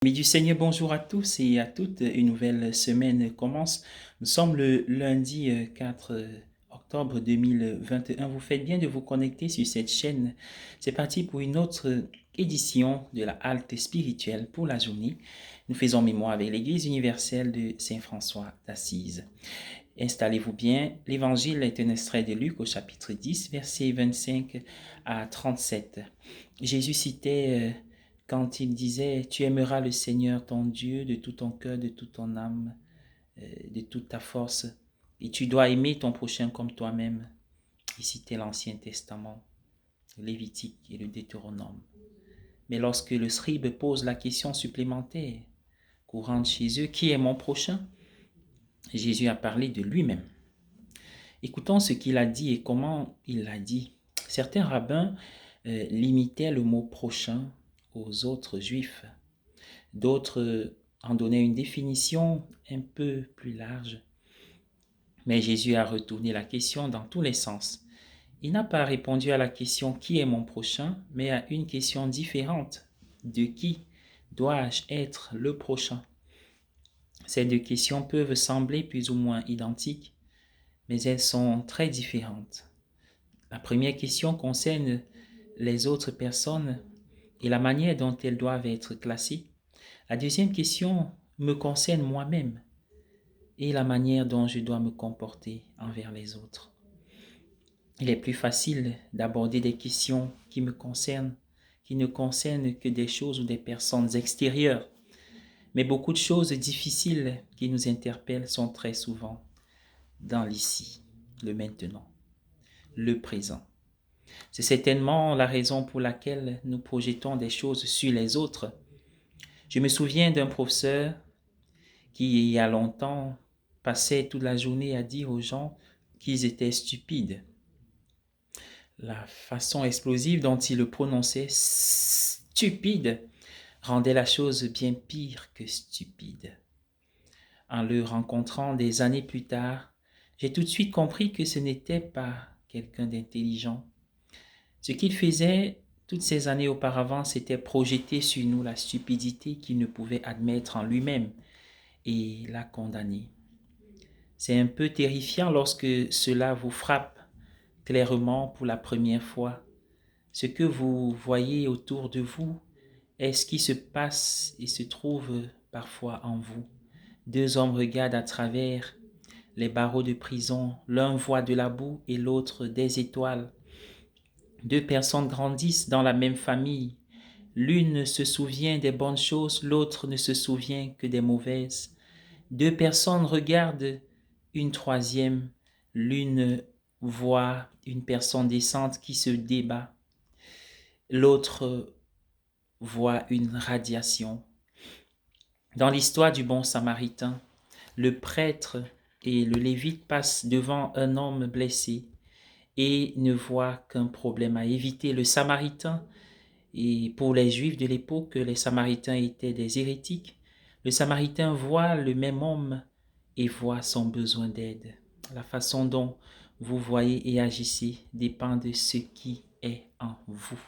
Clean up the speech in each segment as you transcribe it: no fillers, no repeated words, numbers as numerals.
Amis du Seigneur, bonjour à tous et à toutes. Une nouvelle semaine commence. Nous sommes le lundi 4 octobre 2021. Vous faites bien de vous connecter sur cette chaîne. C'est parti pour une autre édition de la halte spirituelle pour la journée. Nous faisons mémoire avec l'Église universelle de Saint-François d'Assise. Installez-vous bien. L'évangile est un extrait de Luc au chapitre 10, versets 25 à 37. Jésus citait quand il disait « Tu aimeras le Seigneur ton Dieu de tout ton cœur, de toute ton âme, de toute ta force, et tu dois aimer ton prochain comme toi-même. » Il citait l'Ancien Testament, le Lévitique et le Deutéronome. Mais lorsque le scribe pose la question supplémentaire, courante chez eux, « Qui est mon prochain ?» Jésus a parlé de lui-même. Écoutons ce qu'il a dit et comment il l'a dit. Certains rabbins limitaient le mot prochain aux autres juifs. D'autres en donnaient une définition un peu plus large. Mais Jésus a retourné la question dans tous les sens. Il n'a pas répondu à la question « Qui est mon prochain ?», mais à une question différente. De qui dois-je être le prochain ? Ces deux questions peuvent sembler plus ou moins identiques, mais elles sont très différentes. La première question concerne les autres personnes et la manière dont elles doivent être classées. La deuxième question me concerne moi-même et la manière dont je dois me comporter envers les autres. Il est plus facile d'aborder des questions qui me concernent, qui ne concernent que des choses ou des personnes extérieures. Mais beaucoup de choses difficiles qui nous interpellent sont très souvent dans l'ici, le maintenant, le présent. C'est certainement la raison pour laquelle nous projetons des choses sur les autres. Je me souviens d'un professeur qui, il y a longtemps, passait toute la journée à dire aux gens qu'ils étaient stupides. La façon explosive dont il le prononçait, stupide, rendait la chose bien pire que stupide. En le rencontrant des années plus tard, j'ai tout de suite compris que ce n'était pas quelqu'un d'intelligent. Ce qu'il faisait toutes ces années auparavant, c'était projeter sur nous la stupidité qu'il ne pouvait admettre en lui-même et la condamner. C'est un peu terrifiant lorsque cela vous frappe clairement pour la première fois. Ce que vous voyez autour de vous est ce qui se passe et se trouve parfois en vous. Deux hommes regardent à travers les barreaux de prison, l'un voit de la boue et l'autre des étoiles. Deux personnes grandissent dans la même famille. L'une se souvient des bonnes choses, l'autre ne se souvient que des mauvaises. Deux personnes regardent une troisième. L'une voit une personne décente qui se débat. L'autre voit une radiation. Dans l'histoire du bon Samaritain, le prêtre et le lévite passent devant un homme blessé et ne voient qu'un problème à éviter. Le Samaritain, et pour les Juifs de l'époque, les Samaritains étaient des hérétiques. Le Samaritain voit le même homme et voit son besoin d'aide. La façon dont vous voyez et agissez dépend de ce qui est en vous.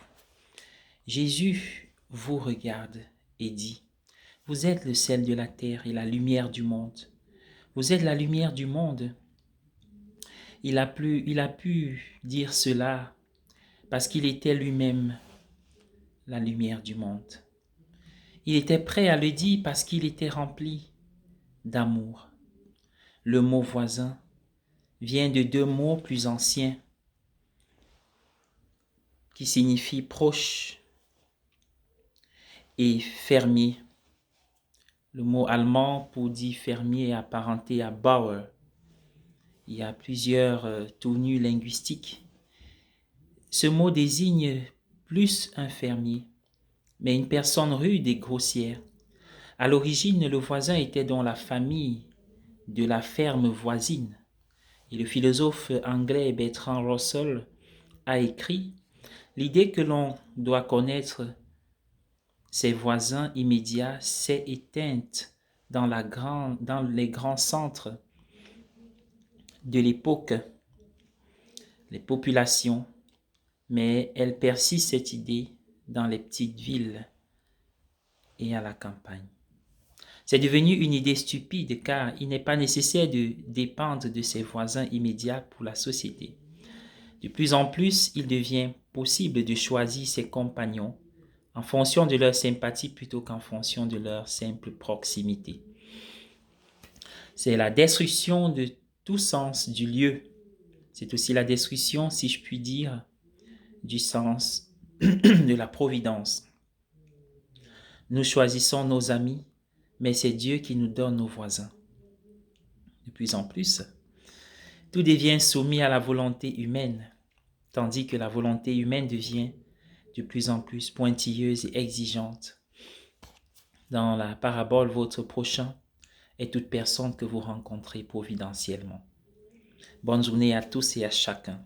Jésus vous regarde et dit, « Vous êtes le sel de la terre et la lumière du monde. Vous êtes la lumière du monde. » Il a pu dire cela parce qu'il était lui-même la lumière du monde. Il était prêt à le dire parce qu'il était rempli d'amour. Le mot voisin vient de deux mots plus anciens qui signifient proche et fermier. Le mot allemand pour dire fermier est apparenté à Bauer. Il y a plusieurs tournures linguistiques. Ce mot désigne plus un fermier, mais une personne rude et grossière. À l'origine, le voisin était dans la famille de la ferme voisine. Et le philosophe anglais Bertrand Russell a écrit « L'idée que l'on doit connaître ses voisins immédiats s'est éteinte dans les grands centres de l'époque, les populations, mais elle persiste cette idée dans les petites villes et à la campagne. C'est devenu une idée stupide car il n'est pas nécessaire de dépendre de ses voisins immédiats pour la société. De plus en plus, il devient possible de choisir ses compagnons en fonction de leur sympathie plutôt qu'en fonction de leur simple proximité. C'est la destruction de tout sens du lieu. C'est aussi la destruction, si je puis dire, du sens de la providence. Nous choisissons nos amis, mais c'est Dieu qui nous donne nos voisins. De plus en plus, tout devient soumis à la volonté humaine, tandis que la volonté humaine devient de plus en plus pointilleuse et exigeante. Dans la parabole, votre prochain est toute personne que vous rencontrez providentiellement. Bonne journée à tous et à chacun.